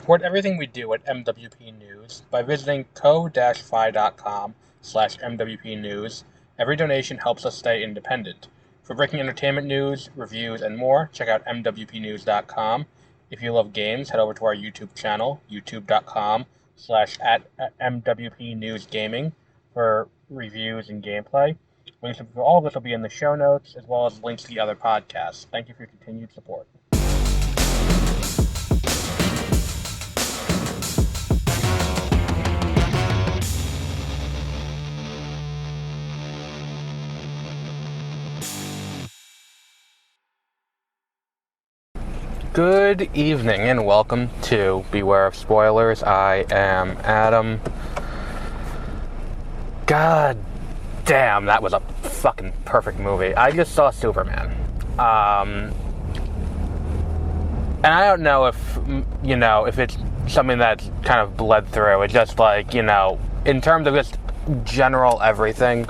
Support everything we do at MWP News by visiting co-fi.com/MWP News. Every donation helps us stay independent. For breaking entertainment news, reviews, and more, check out MWPnews.com. If you love games, head over to our YouTube channel, youtube.com/@MWPNewsGaming for reviews and gameplay. Links for all of this will be in the show notes, as well as links to the other podcasts. Thank you for your continued support. Good evening and welcome to Beware of Spoilers. I am Adam. God damn, that was a fucking perfect movie. I just saw Superman. And I don't know if it's something that's kind of bled through. It's just like, in terms of just general everything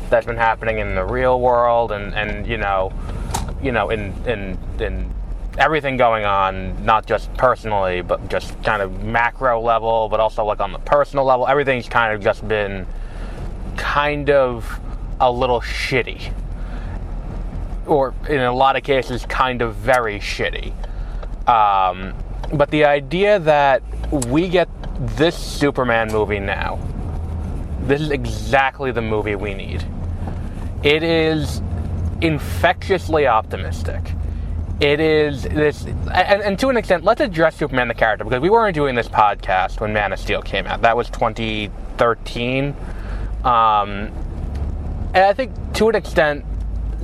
that's been happening in the real world and in everything going on, not just personally, but just kind of macro level, but also like on the personal level, everything's kind of just been kind of a little shitty. Or in a lot of cases, kind of very shitty. But the idea that we get this Superman movie now, this is exactly the movie we need. It is infectiously optimistic. It is this, and to an extent, let's address Superman the character, because we weren't doing this podcast when Man of Steel came out. That was 2013. And I think, to an extent,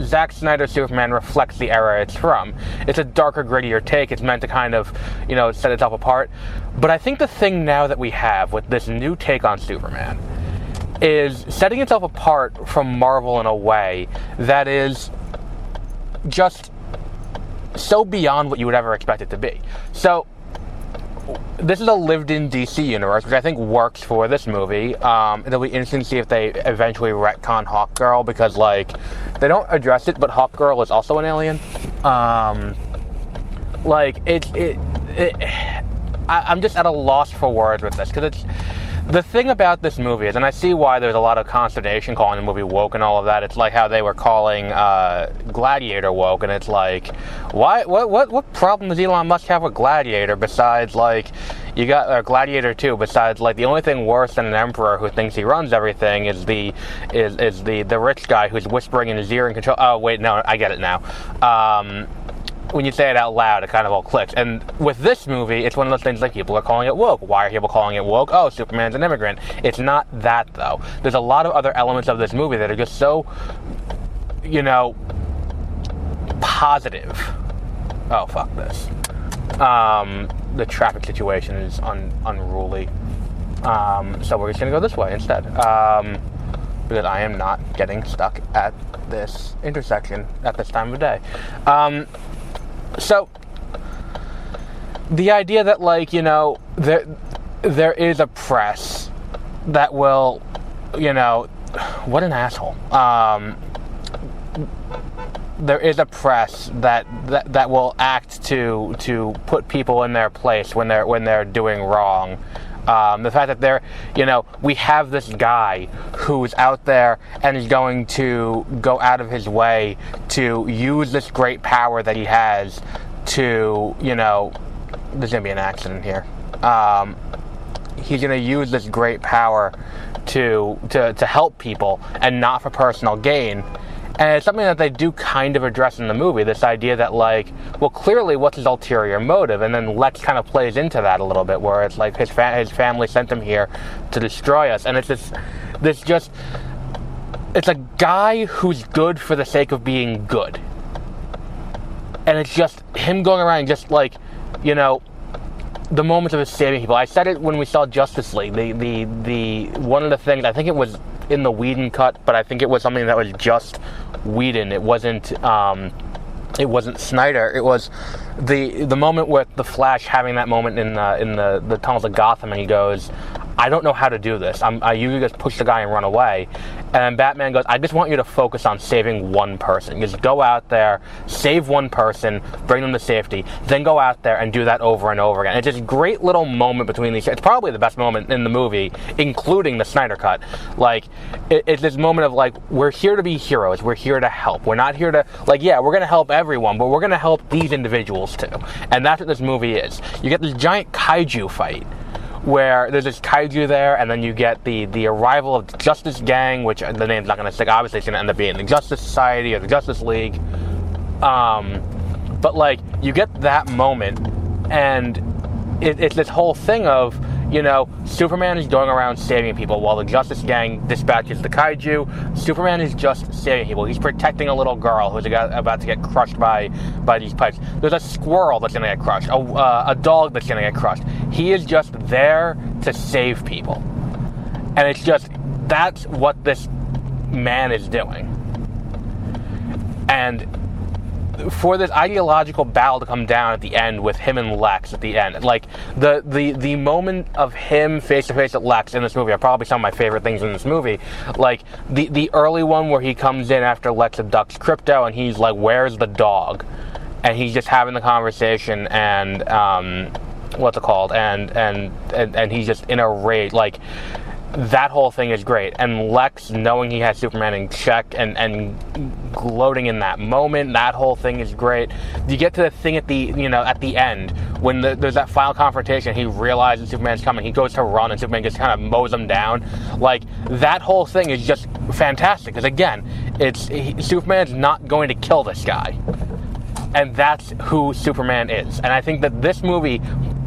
Zack Snyder's Superman reflects the era it's from. It's a darker, grittier take. It's meant to kind of, set itself apart. But I think the thing now that we have with this new take on Superman is setting itself apart from Marvel in a way that is just so beyond what you would ever expect it to be. So, this is a lived-in DC universe, which I think works for this movie. It'll be interesting to see if they eventually retcon Hawkgirl, because, they don't address it, but Hawkgirl is also an alien. I'm just at a loss for words with this, because it's the thing about this movie is, and I see why there's a lot of consternation calling the movie woke and all of that. It's like how they were calling Gladiator woke, and it's like, why? What problem does Elon Musk have with Gladiator besides you got Gladiator 2? Besides the only thing worse than an emperor who thinks he runs everything is the rich guy who's whispering in his ear and control. Oh wait, no, I get it now. When you say it out loud, it kind of all clicks. And with this movie, it's one of those things people are calling it woke. Why are people calling it woke? Oh, Superman's an immigrant. It's not that, though. There's a lot of other elements of this movie that are just so, positive. Oh, fuck this. The traffic situation is unruly. So we're just going to go this way instead. Because I am not getting stuck at this intersection at this time of day. So, the idea that, there is a press that will, what an asshole. There is a press that will act to put people in their place when they're doing wrong. The fact that we have this guy who's out there and is going to go out of his way to use this great power that he has to, there's going to be an accident here. He's going to use this great power to help people and not for personal gain. And it's something that they do kind of address in the movie, this idea that, clearly what's his ulterior motive? And then Lex kind of plays into that a little bit, where it's his family sent him here to destroy us. And it's it's a guy who's good for the sake of being good. And it's just him going around just the moments of his saving people. I said it when we saw Justice League. The one of the things, I think it was in the Whedon cut, but I think it was something that was just Whedon. It wasn't Snyder. It was the moment with the Flash having that moment in the tunnels of Gotham, and he goes, I don't know how to do this. I usually just push the guy and run away. And Batman goes, I just want you to focus on saving one person. Just go out there, save one person, bring them to safety, then go out there and do that over and over again. It's this great little moment between these. It's probably the best moment in the movie, including the Snyder Cut. Like, it's this moment of, like, we're here to be heroes. We're here to help. We're not here to, like, yeah, we're going to help everyone, but we're going to help these individuals too. And that's what this movie is. You get this giant kaiju fight where there's this kaiju there, and then you get the arrival of the Justice Gang, which the name's not going to stick. Obviously, it's going to end up being the Justice Society or the Justice League. But, like, you get that moment, and it's this whole thing of, you know, Superman is going around saving people while the Justice Gang dispatches the kaiju. Superman is just saving people. He's protecting a little girl who's about to get crushed by these pipes. There's a squirrel that's going to get crushed, a dog that's going to get crushed. He is just there to save people. And it's just, that's what this man is doing. And for this ideological battle to come down at the end with him and Lex at the end, like the moment of him face to face with Lex in this movie are probably some of my favorite things in this movie. Like the early one where he comes in after Lex abducts Crypto and he's like, "Where's the dog?" And he's just having the conversation and what's it called? And he's just in a rage. Like, that whole thing is great. And Lex knowing he has Superman in check and gloating in that moment, that whole thing is great. You get to the thing at the end when there's that final confrontation, he realizes Superman's coming, he goes to run and Superman just kind of mows him down. Like, that whole thing is just fantastic, because again, Superman's not going to kill this guy. And that's who Superman is. And I think that this movie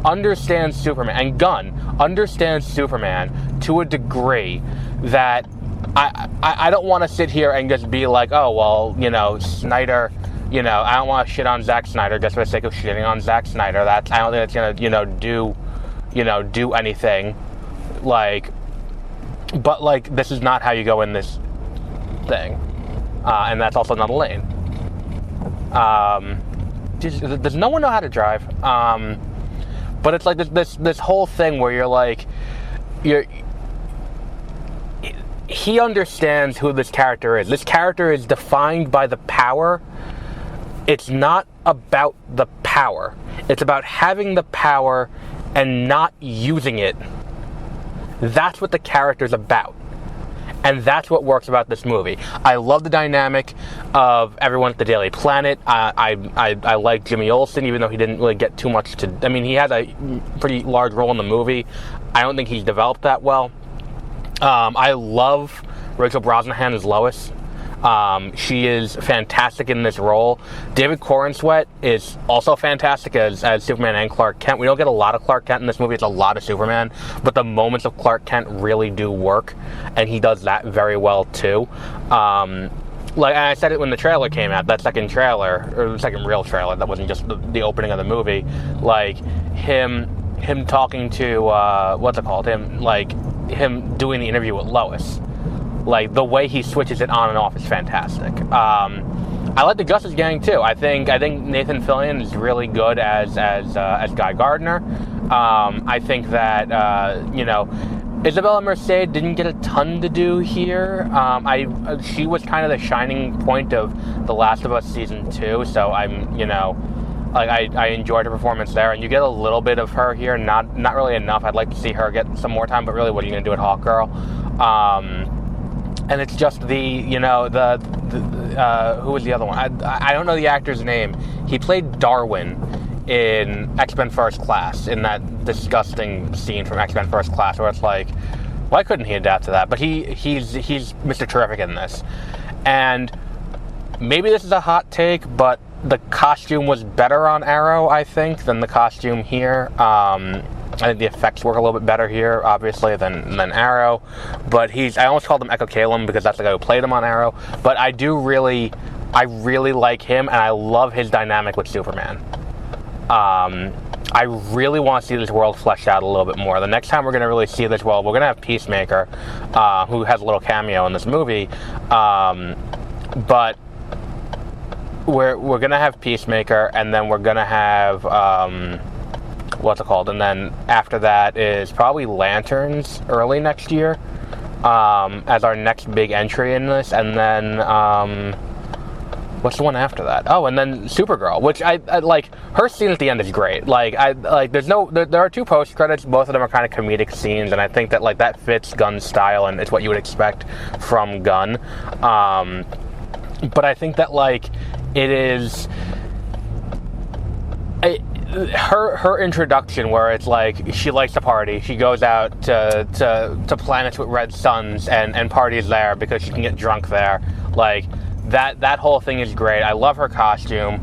understands Superman, and Gunn understands Superman to a degree that I don't want to sit here and just be like, oh, well, Snyder, I don't want to shit on Zack Snyder just for the sake of shitting on Zack Snyder. I don't think it's gonna, do anything. Like, but like, this is not how you go in this thing. And that's also not a lane. Does no one know how to drive? But it's like this whole thing where you're like, he understands who this character is. This character is defined by the power. It's not about the power. It's about having the power and not using it. That's what the character's about. And that's what works about this movie. I love the dynamic of everyone at the Daily Planet. I like Jimmy Olsen, even though he didn't really get too much to... I mean, he has a pretty large role in the movie. I don't think he's developed that well. I love Rachel Brosnahan as Lois. She is fantastic in this role. David Corenswet is also fantastic as Superman and Clark Kent. We don't get a lot of Clark Kent in this movie. It's a lot of Superman. But the moments of Clark Kent really do work. And he does that very well, too. Like I said it when the trailer came out, that second trailer, or the second real trailer, that wasn't just the opening of the movie. Like, him talking to, him doing the interview with Lois. Like, the way he switches it on and off is fantastic. I like the Justice Gang too. I think Nathan Fillion is really good as Guy Gardner. I think that Isabella Merced didn't get a ton to do here. She was kind of the shining point of The Last of Us season 2. So I enjoyed her performance there, and you get a little bit of her here. Not really enough. I'd like to see her get some more time, but really, what are you going to do at Hawkgirl? And it's just who was the other one? I don't know the actor's name. He played Darwin in X-Men First Class, in that disgusting scene from X-Men First Class, where it's like, why couldn't he adapt to that? But he's Mr. Terrific in this. And maybe this is a hot take, but the costume was better on Arrow, I think, than the costume here. I think the effects work a little bit better here, obviously, than Arrow. But I almost called him Echo Calum because that's the guy who played him on Arrow. But I really like him, and I love his dynamic with Superman. I really want to see this world fleshed out a little bit more. The next time we're going to really see this world, we're going to have Peacemaker, who has a little cameo in this movie. But we're going to have Peacemaker, and then we're going to have... what's it called? And then after that is probably Lanterns early next year, as our next big entry in this. And then, what's the one after that? Oh, and then Supergirl, which I like. Her scene at the end is great. Like, there are 2 post credits. Both of them are kind of comedic scenes, and I think that like that fits Gunn's style, and it's what you would expect from Gunn. But I think that like it is her introduction, where it's like she likes to party. She goes out to planets with red suns and parties there because she can get drunk there. Like that whole thing is great. I love her costume.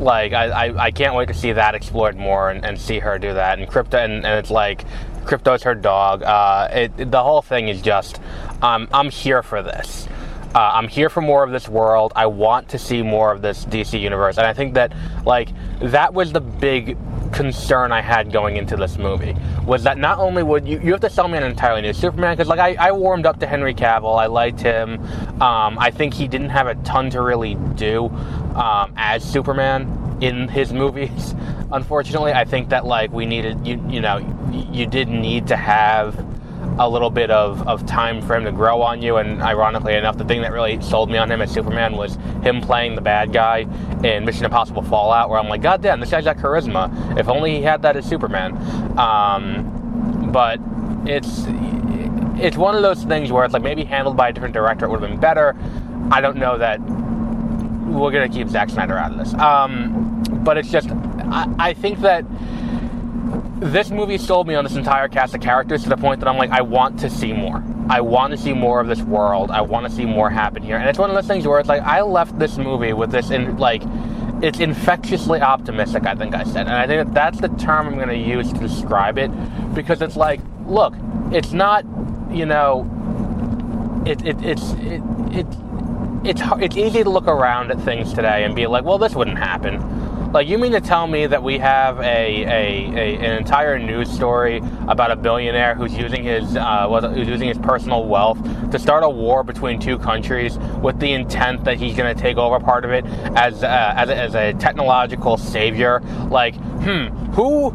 Like I can't wait to see that explored more and see her do that. And Krypto, and it's like Krypto's her dog. The whole thing is just I'm here for this. I'm here for more of this world. I want to see more of this DC universe. And I think that, like, that was the big concern I had going into this movie, was that not only would you have to sell me an entirely new Superman, because, like, I warmed up to Henry Cavill. I liked him. I think he didn't have a ton to really do as Superman in his movies. Unfortunately, I think that, like, we needed, you did need to have a little bit of time for him to grow on you. And ironically enough, the thing that really sold me on him as Superman was him playing the bad guy in Mission Impossible Fallout, where I'm like, God damn, this guy's got charisma. If only he had that as Superman. But it's one of those things where it's like, maybe handled by a different director it would have been better. I don't know that we're going to keep Zack Snyder out of this. But it's just, I think that this movie sold me on this entire cast of characters to the point that I'm like, I want to see more. I want to see more of this world. I want to see more happen here. And it's one of those things where it's like, I left this movie with this, it's infectiously optimistic, I think I said. And I think that's the term I'm going to use to describe it. Because it's like, look, it's not, it's easy to look around at things today and be like, well, this wouldn't happen. Like, you mean to tell me that we have an entire news story about a billionaire who's using his personal wealth to start a war between 2 countries with the intent that he's going to take over part of it as a technological savior? Like, who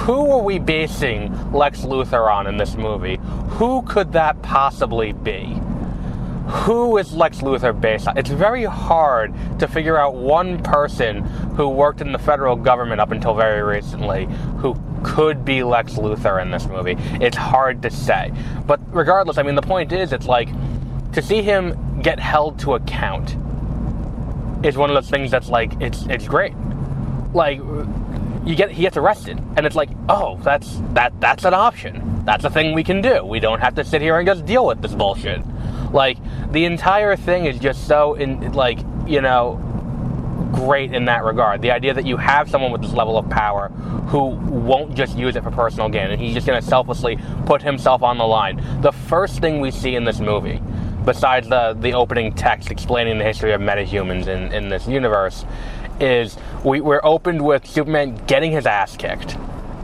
are we basing Lex Luthor on in this movie? Who could that possibly be? Who is Lex Luthor based on? It's very hard to figure out one person who worked in the federal government up until very recently who could be Lex Luthor in this movie. It's hard to say. But regardless, I mean, the point is, it's like, to see him get held to account is one of those things that's like, it's great. Like, he gets arrested, and it's like, oh, that's an option. That's a thing we can do. We don't have to sit here and just deal with this bullshit. Like, the entire thing is just so, great in that regard. The idea that you have someone with this level of power who won't just use it for personal gain, and he's just going to selflessly put himself on the line. The first thing we see in this movie, besides the opening text explaining the history of metahumans in this universe, is we're opened with Superman getting his ass kicked.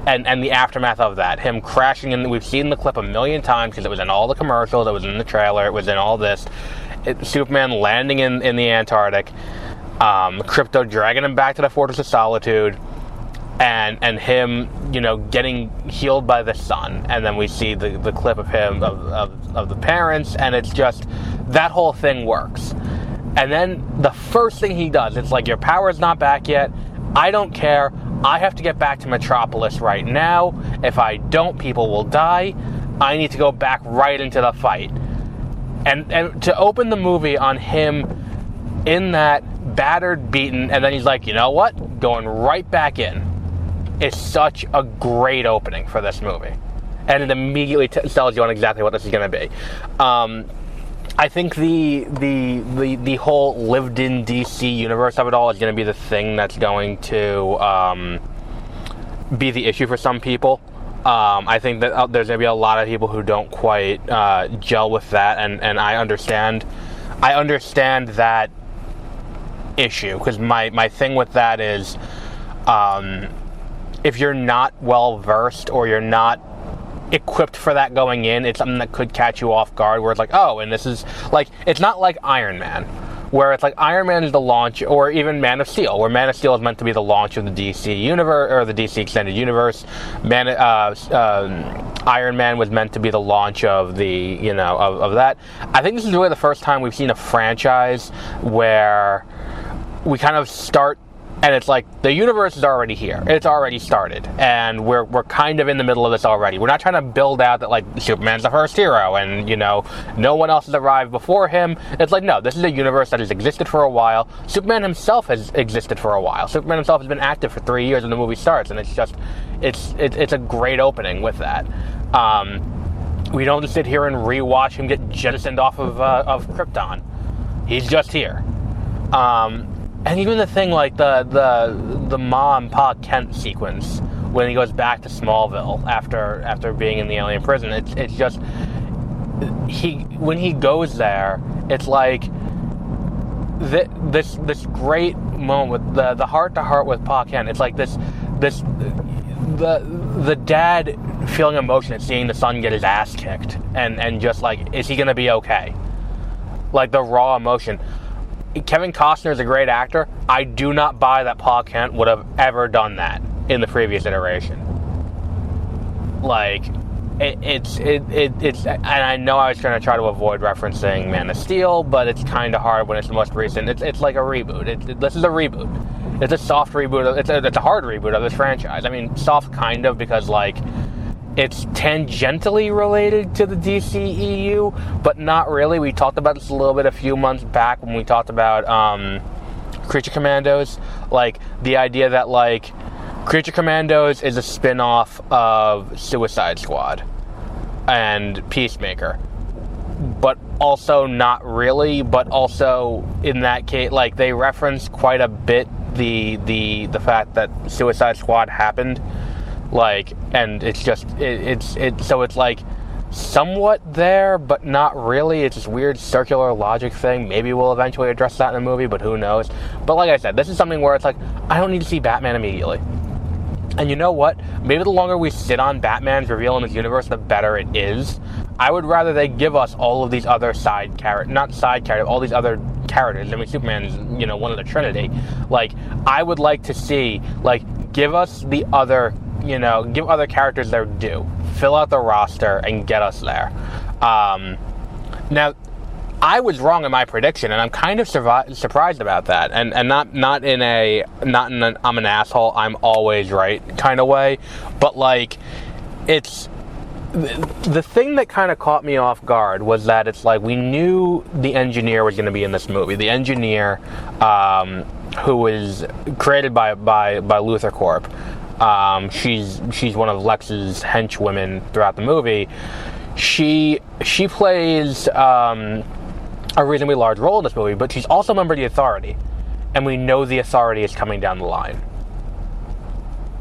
And the aftermath of that, him crashing in. We've seen the clip a million times because it was in all the commercials, it was in the trailer, it was in all this. Superman landing in the Antarctic, Krypto dragging him back to the Fortress of Solitude, and him, getting healed by the sun. And then we see the clip of him, of the parents, and it's just, that whole thing works. And then the first thing he does, it's like, your power's not back yet, I don't care, I have to get back to Metropolis right now. If I don't, people will die. I need to go back right into the fight. And to open the movie on him in that battered, beaten, and then he's like, you know what? Going right back in. Is such a great opening for this movie. And it immediately tells you on exactly what this is going to be. I think the whole lived-in DC universe of it all is going to be the thing that's going to be the issue for some people. I think that there's going to be a lot of people who don't quite gel with that, and I understand that issue, because my thing with that is, if you're not well versed or you're not equipped for that going in, it's something that could catch you off guard, where it's like, oh, and this is like, it's not like Iron Man, where it's like Iron Man is the launch, or even Man of Steel, where Man of Steel is meant to be the launch of the DC universe, or the DC extended universe. Iron Man was meant to be the launch of the, of that. I think this is really the first time we've seen a franchise where we kind of start, and it's like the universe is already here. It's already started, and we're kind of in the middle of this already. We're not trying to build out that like Superman's the first hero, and no one else has arrived before him. It's like, no, this is a universe that has existed for a while. Superman himself has existed for a while. Superman himself has been active for 3 years when the movie starts, and it's a great opening with that. We don't just sit here and rewatch him get jettisoned off of Krypton. He's just here. And even the thing like the mom Pa Kent sequence when he goes back to Smallville after being in the alien prison, it's just when he goes there, it's like this great moment with the heart to heart with Pa Kent. It's like the dad feeling emotion at seeing the son get his ass kicked and just like, is he gonna be okay? Like the raw emotion. Kevin Costner is a great actor. I do not buy that Pa Kent would have ever done that in the previous iteration. Like, it's and I know I was going to try to avoid referencing Man of Steel, but it's kind of hard when it's the most recent. It's like a reboot. This is a reboot. It's a soft reboot. It's a hard reboot of this franchise. I mean, soft kind of, because like it's tangentially related to the DCEU, but not really. We talked about this a little bit a few months back when we talked about Creature Commandos. Like, the idea that, like, Creature Commandos is a spin-off of Suicide Squad and Peacemaker. But also not really, but also in that case, like, they reference quite a bit the fact that Suicide Squad happened. Like, and it's just, so it's like somewhat there, but not really. It's this weird circular logic thing. Maybe we'll eventually address that in the movie, but who knows? But like I said, this is something where it's like, I don't need to see Batman immediately. And you know what? Maybe the longer we sit on Batman's reveal in this universe, the better it is. I would rather they give us all of these other all these other characters. I mean, Superman's, one of the Trinity. Like, I would like to see, like, give us the other, give other characters their due. Fill out the roster and get us there. Now, I was wrong in my prediction, and I'm kind of surprised about that. And not in an I'm an asshole, I'm always right kind of way. But, like, it's the thing that kind of caught me off guard was that it's like we knew the engineer was going to be in this movie. The engineer, who was created by Luthor Corp. She's one of Lex's henchwomen throughout the movie. She plays a reasonably large role in this movie, but she's also a member of the Authority, and we know the Authority is coming down the line.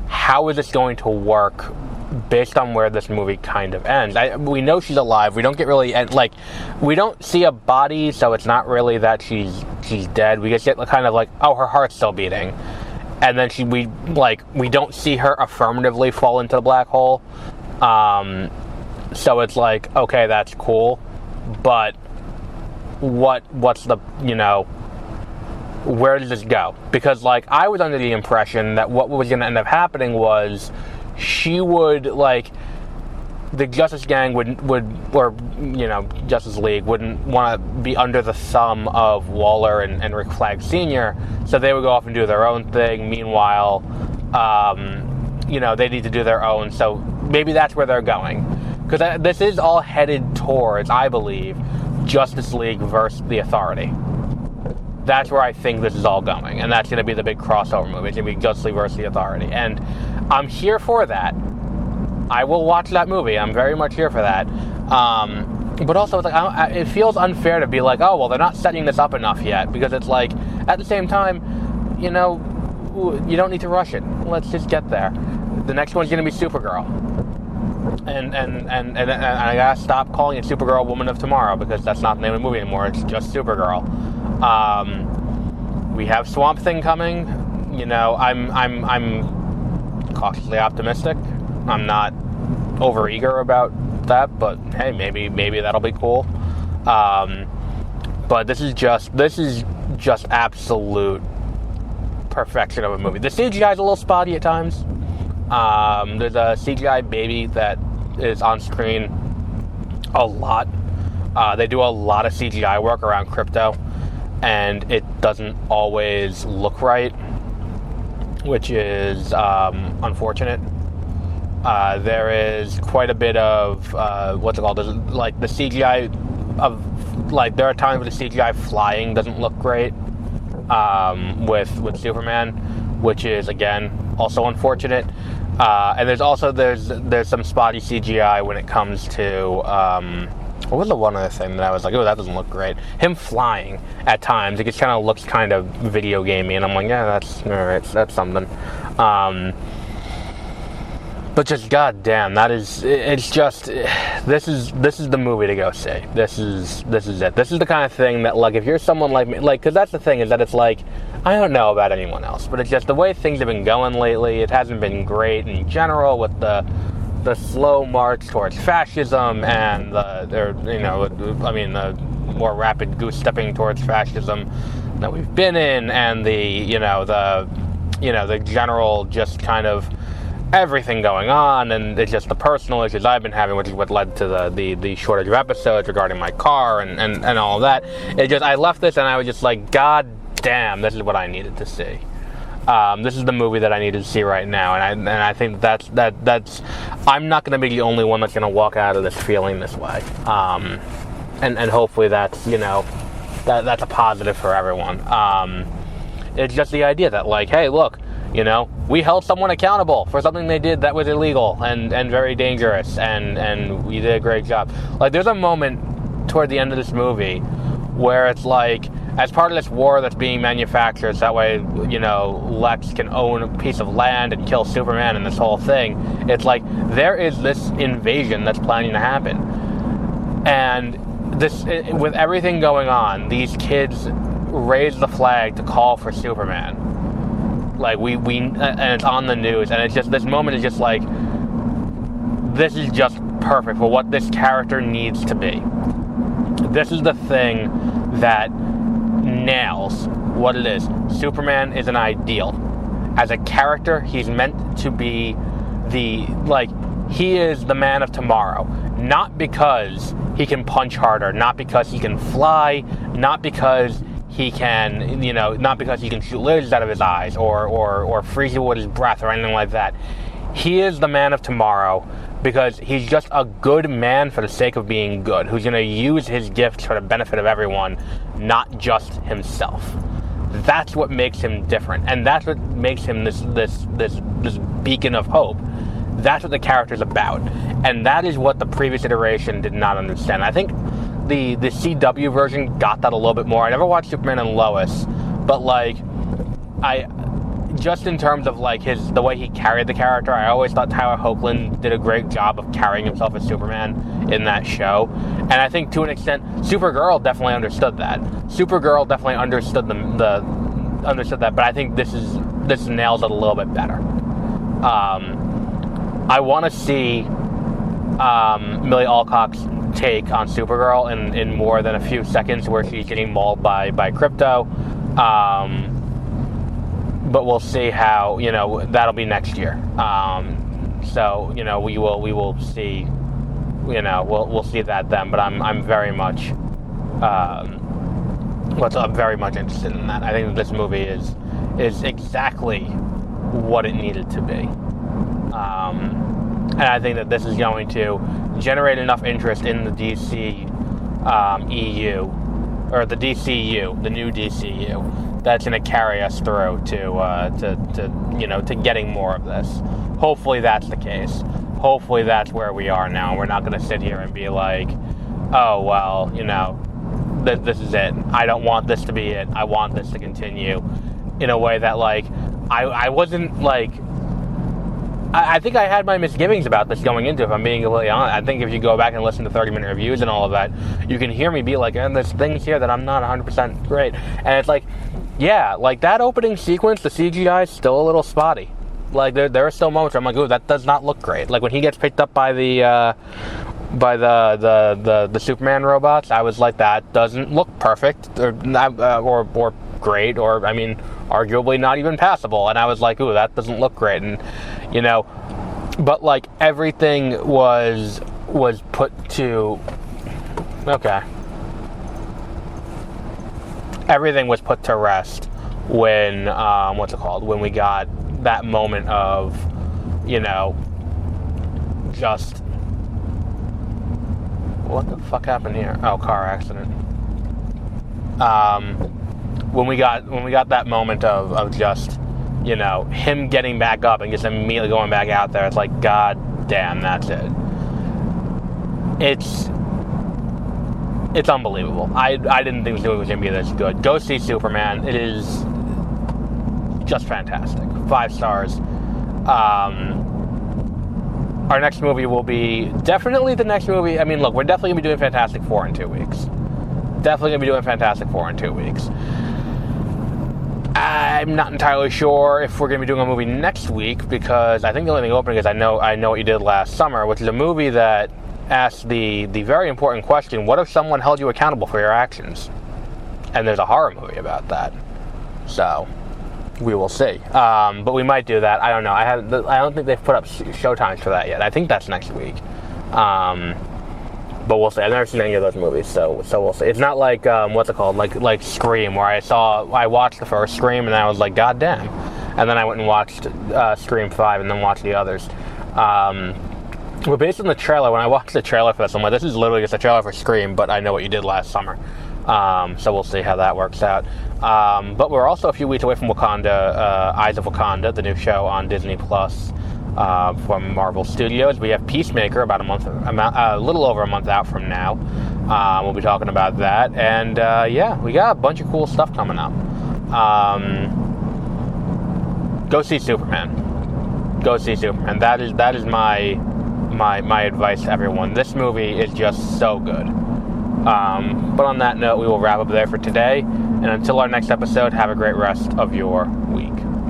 How is this going to work based on where this movie kind of ends? We know she's alive. We don't get really, like, we don't see a body, so it's not really that she's dead. We just get kind of like, oh, her heart's still beating. And then we don't see her affirmatively fall into the black hole. So it's like, okay, that's cool. But what's the, where does this go? Because, like, I was under the impression that what was going to end up happening was she would, like, the Justice Gang Justice League wouldn't want to be under the thumb of Waller and Rick Flag Sr., so they would go off and do their own thing. Meanwhile, they need to do their own, so maybe that's where they're going. Because this is all headed towards, I believe, Justice League versus the Authority. That's where I think this is all going, and that's going to be the big crossover movie. It's going to be Justice League versus the Authority, and I'm here for that. I will watch that movie. I'm very much here for that. But also, it's like, it feels unfair to be like, oh, well, they're not setting this up enough yet, because it's like, at the same time, you don't need to rush it. Let's just get there. The next one's going to be Supergirl. And I gotta stop calling it Supergirl Woman of Tomorrow, because that's not the name of the movie anymore. It's just Supergirl. We have Swamp Thing coming. I'm cautiously optimistic. I'm not overeager about that, but hey, maybe that'll be cool. But this is just absolute perfection of a movie. The CGI is a little spotty at times. There's a CGI baby that is on screen a lot. They do a lot of CGI work around Crypto, and it doesn't always look right, which is unfortunate. There is quite a bit of what's it called? There's, like, the CGI of, like, there are times where the CGI flying doesn't look great with Superman, which is, again, also unfortunate. And there's some spotty CGI when it comes to what was the one other thing that I was like, oh, that doesn't look great? Him flying at times, it just kind of looks kind of video gamey, and I'm like, yeah, that's all right, that's something. But just goddamn, it's just, this is the movie to go see. This is it. This is the kind of thing that, like, if you're someone like me, like, because that's the thing, is that it's like, I don't know about anyone else, but it's just the way things have been going lately. It hasn't been great in general with the slow march towards fascism and the more rapid goose stepping towards fascism that we've been in, and the general just kind of everything going on, and it's just the personal issues I've been having, which is what led to the shortage of episodes regarding my car and all of that. I left this and I was just like, God damn, this is what I needed to see. This is the movie that I needed to see right now, and I think that's I'm not going to be the only one that's going to walk out of this feeling this way, and hopefully that's that's a positive for everyone. It's just the idea that, like, hey, look, we held someone accountable for something they did that was illegal and very dangerous, and we did a great job. Like, there's a moment toward the end of this movie where it's like, as part of this war that's being manufactured, so that way, Lex can own a piece of land and kill Superman and this whole thing. It's like, there is this invasion that's planning to happen. And with everything going on, these kids raise the flag to call for Superman. Like, and it's on the news, and it's just, this moment is just like, this is just perfect for what this character needs to be. This is the thing that nails what it is. Superman is an ideal. As a character, he's meant to be he is the man of tomorrow. Not because he can punch harder, not because he can fly, not because he can, not because he can shoot lasers out of his eyes or freeze you with his breath or anything like that. He is the man of tomorrow because he's just a good man for the sake of being good, who's going to use his gifts for the benefit of everyone, not just himself. That's what makes him different, and that's what makes him this beacon of hope. That's what the character's about, and that is what the previous iteration did not understand. I think the CW version got that a little bit more. I never watched Superman and Lois, but just in terms of the way he carried the character, I always thought Tyler Hoechlin did a great job of carrying himself as Superman in that show. And I think to an extent, Supergirl definitely understood that. Supergirl definitely understood that, but I think this nails it a little bit better. I want to see Millie Alcock's take on Supergirl in more than a few seconds, where she's getting mauled by Crypto. But we'll see how, that'll be next year. So, we will see, we'll see that then. But I'm very much, I'm very much interested in that. I think this movie is exactly what it needed to be. And I think that this is going to generate enough interest in the DC EU, or the DCU, the new DCU, that's going to carry us through to getting more of this. Hopefully that's the case. Hopefully that's where we are now. We're not going to sit here and be like, oh, well, this is it. I don't want this to be it. I want this to continue in a way that, I wasn't, I think I had my misgivings about this going into it, if I'm being completely honest. I think if you go back and listen to 30-minute reviews and all of that, you can hear me be like, and there's things here that I'm not 100% great. And it's like, yeah, that opening sequence, the CGI is still a little spotty. There are still moments where I'm like, ooh, that does not look great. When he gets picked up by the by the Superman robots, I was like, that doesn't look perfect or great, or I mean, arguably not even passable. And I was like, ooh, that doesn't look great. And but like everything was put to everything was put to rest when when we got that moment of just what the fuck happened here? Oh, car accident. When we got that moment of just him getting back up and just immediately going back out there, it's like, god damn, that's it. It's unbelievable. I didn't think this movie was going to be this good. Go see Superman. It is just fantastic. 5 stars. Our next movie will be definitely the next movie. I mean, look, we're definitely going to be doing Fantastic Four in 2 weeks. Definitely going to be doing Fantastic Four in 2 weeks. I'm not entirely sure if we're going to be doing a movie next week, because I think the only thing opening is I know What You Did Last Summer, which is a movie that asks the very important question, what if someone held you accountable for your actions? And there's a horror movie about that. So, we will see. But we might do that. I don't know. I don't think they've put up showtimes for that yet. I think that's next week. But we'll see. I've never seen any of those movies, so we'll see. It's not like like Scream, where I watched the first Scream and I was like, god damn, and then I went and watched Scream 5 and then watched the others. But based on the trailer, when I watched the trailer for this, I'm like, this is literally just a trailer for Scream, but I know what you did last summer. So we'll see how that works out. But we're also a few weeks away from Wakanda, Eyes of Wakanda, the new show on Disney Plus from Marvel Studios. We have Peacemaker about a little over a month out from now. We'll be talking about that. And we got a bunch of cool stuff coming up. Go see Superman. Go see Superman. That is my advice to everyone. This movie is just so good. But on that note, we will wrap up there for today. And until our next episode, have a great rest of your week.